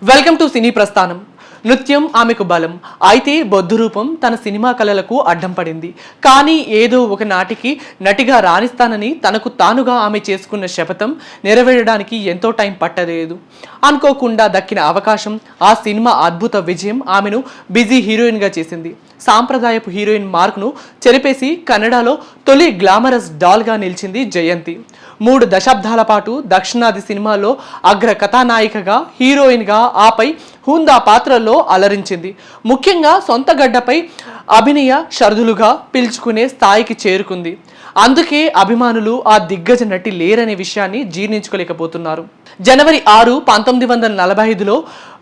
Welcome to సినీ ప్రస్థానం. నృత్యం ఆమెకు బలం. అయితే బొద్దు రూపం తన సినిమా కళలకు అడ్డం పడింది. కానీ ఏదో ఒక నాటికి నటిగా రాణిస్తానని తనకు తానుగా ఆమె చేసుకున్న శపథం నెరవేరడానికి ఎంతో టైం పట్టలేదు. అనుకోకుండా దక్కిన అవకాశం, ఆ సినిమా అద్భుత విజయం ఆమెను బిజీ హీరోయిన్గా చేసింది. సాంప్రదాయపు హీరోయిన్ మార్క్ను చెరిపేసి కన్నడలో తొలి గ్లామరస్ డాల్గా నిలిచింది జయంతి. 3 దశాబ్దాల పాటు దక్షిణాది సినిమాల్లో అగ్ర కథానాయికగా, హీరోయిన్గా, ఆపై హుందా పాత్రల్లో అలరించింది. ముఖ్యంగా సొంత గడ్డపై అభినయ షరదులుగా పిలుచుకునే స్థాయికి చేరుకుంది. అందుకే అభిమానులు ఆ దిగ్గజ నటి లేరనే విషయాన్ని జీర్ణించుకోలేకపోతున్నారు. జనవరి 6, 1945లో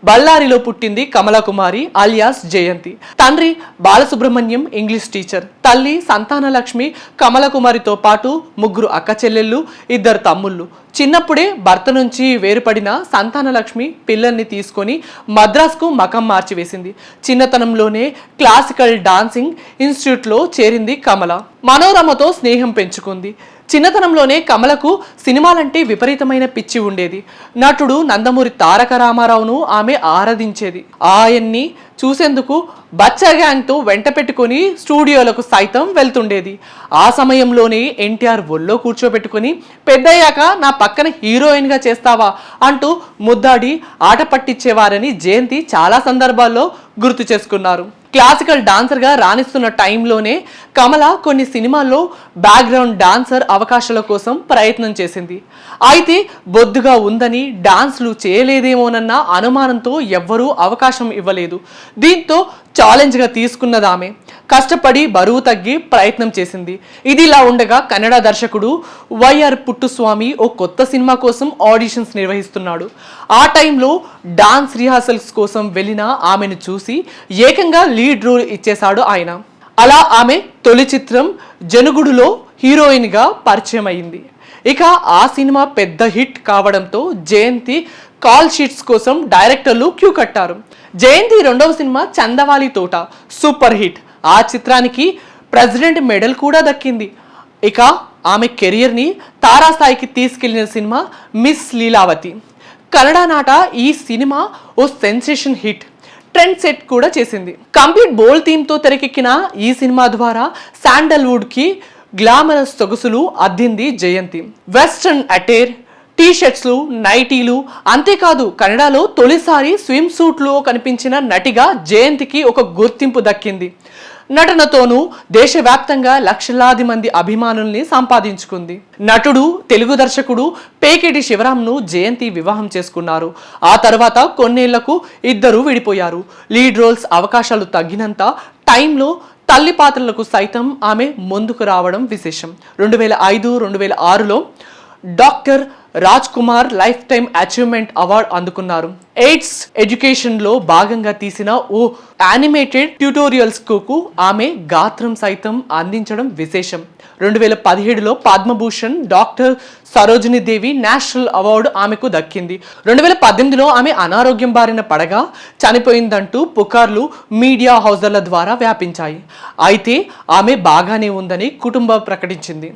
బళ్ళారిలో పుట్టింది కమలాకుమారి అలియాస్ జయంతి. తండ్రి బాలసుబ్రహ్మణ్యం ఇంగ్లీష్ టీచర్, తల్లి సంతానలక్ష్మి. కమలాకుమారితో పాటు 3 అక్క చెల్లెళ్ళు, 2 తమ్ముళ్ళు. చిన్నప్పుడే భర్త నుంచి వేరుపడిన సంతానలక్ష్మి పిల్లల్ని తీసుకొని మద్రాసుకు మకం మార్చివేసింది. చిన్నతనంలోనే క్లాసికల్ డాన్సింగ్ ఇన్స్టిట్యూట్లో చేరింది కమల. మనోరమతో స్నేహం పెంచుకుంది. చిన్నతనంలోనే కమలకు సినిమాలంటే విపరీతమైన పిచ్చి ఉండేది. నటుడు నందమూరి తారక రామారావును ఆమె ఆరాధించేది. ఆయన్ని చూసేందుకు బచ్చా గ్యాంగ్తో వెంట పెట్టుకుని స్టూడియోలకు సైతం వెళ్తుండేది. ఆ సమయంలోనే ఎన్టీఆర్ ఒళ్ళో కూర్చోబెట్టుకుని పెద్దయ్యాక నా పక్కన హీరోయిన్గా చేస్తావా అంటూ ముద్దాడి ఆట పట్టించేవారని జయంతి చాలా సందర్భాల్లో గుర్తు చేసుకున్నారు. క్లాసికల్ డాన్సర్గా రాణిస్తున్న టైంలోనే కమల కొన్ని సినిమాల్లో బ్యాక్గ్రౌండ్ డాన్సర్ అవకాశాల కోసం ప్రయత్నం చేసింది. అయితే బొద్దుగా ఉందని డాన్స్లు చేయలేదేమోనన్న అనుమానంతో ఎవ్వరూ అవకాశం ఇవ్వలేదు. దీంతో ఛాలెంజ్గా తీసుకున్నదామె కష్టపడి బరువు తగ్గి ప్రయత్నం చేసింది. ఇదిలా ఉండగా కన్నడ దర్శకుడు వైఆర్ పుట్టుస్వామి ఓ కొత్త సినిమా కోసం ఆడిషన్స్ నిర్వహిస్తున్నాడు. ఆ టైంలో డాన్స్ రిహార్సల్స్ కోసం వెళ్ళిన ఆమెను చూసి ఏకంగా లీడ్ రోల్ ఇచ్చేశాడు ఆయన. అలా ఆమె తొలి చిత్రం జనుగుడులో హీరోయిన్గా పరిచయం అయింది. ఇక ఆ సినిమా పెద్ద హిట్ కావడంతో జయంతి కాల్ షీట్స్ కోసం డైరెక్టర్లు క్యూ కట్టారు. జయంతి 2వ సినిమా చందవాలి తోట సూపర్ హిట్. ఆ చిత్రానికి ప్రెసిడెంట్ మెడల్ కూడా దక్కింది. ఇక ఆమె కెరియర్ని తారాస్థాయికి తీసుకెళ్లిన సినిమా మిస్ లీలావతి. కన్నడ నాట ఈ సినిమా ఓ సెన్సేషన్ హిట్, ట్రెండ్ సెట్ కూడా చేసింది. కంప్లీట్ బోల్డ్ థీమ్తో తెరకెక్కిన ఈ సినిమా ద్వారా శాండల్వుడ్కి గ్లామరస్ సొగసులు అద్దింది జయంతి. వెస్ట్రన్ అటైర్, టీషర్ట్స్లు, నైటీలు, అంతేకాదు కన్నడలో తొలిసారి స్విమ్ సూట్లో కనిపించిన నటిగా జయంతికి ఒక గుర్తింపు దక్కింది. నటనతోనూ దేశవ్యాప్తంగా లక్షలాది మంది అభిమానుల్ని సంపాదించుకుంది. నటుడు, తెలుగు దర్శకుడు పేకేటి శివరాంను జయంతి వివాహం చేసుకున్నారు. ఆ తర్వాత కొన్నేళ్లకు ఇద్దరు విడిపోయారు. లీడ్ రోల్స్ అవకాశాలు తగ్గినంత టైంలో తల్లి పాత్రలకు సైతం ఆమె ముందుకు రావడం విశేషం. 2005, 2006లో doctor Raj Kumar lifetime achievement award అందుకున్నారు. ఎయిడ్స్ ఎడ్యుకేషన్లో భాగంగా తీసిన ఓ యానిమేటెడ్ ట్యూటోరియల్స్ కు ఆమె గాత్రం సైతం అందించడం విశేషం. 2017లో పద్మభూషణ్ డాక్టర్ సరోజిని దేవి నేషనల్ అవార్డు ఆమెకు దక్కింది. 2018లో ఆమె అనారోగ్యం బారిన పడగా చనిపోయిందంటూ పుకార్లు మీడియా హౌజర్ల ద్వారా వ్యాపించాయి. అయితే ఆమె బాగానే ఉందని కుటుంబం ప్రకటించింది.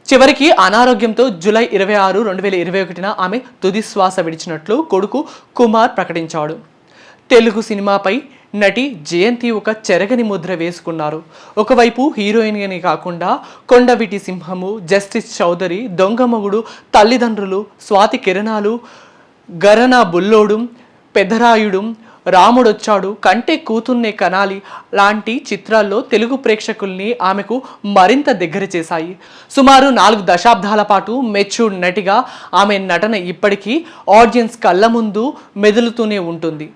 చివరికి అనారోగ్యంతో జూలై 26, 2021న ఆమె తుది శ్వాస విడిచినట్లు కొడుకు కుమార్ ప్రకటించాడు. తెలుగు సినిమాపై నటి జయంతి ఒక చెరగని ముద్ర వేసుకున్నారు. ఒకవైపు హీరోయిన్గానే కాకుండా కొండవీటి సింహము, జస్టిస్ చౌదరి, దొంగమొగుడు, తల్లిదండ్రులు, స్వాతి కిరణాలు, గరనా బుల్లోడు, పెద్దరాయుడు, రాముడొచ్చాడు, కంటే కూతున్నే కనాలి లాంటి చిత్రాల్లో తెలుగు ప్రేక్షకుల్ని ఆమెకు మరింత దగ్గర చేశాయి. సుమారు 4 దశాబ్దాల పాటు మెచ్యూర్డ్ నటిగా ఆమె నటన ఇప్పటికీ ఆడియన్స్ కళ్ళ ముందు మెదులుతూనే ఉంటుంది.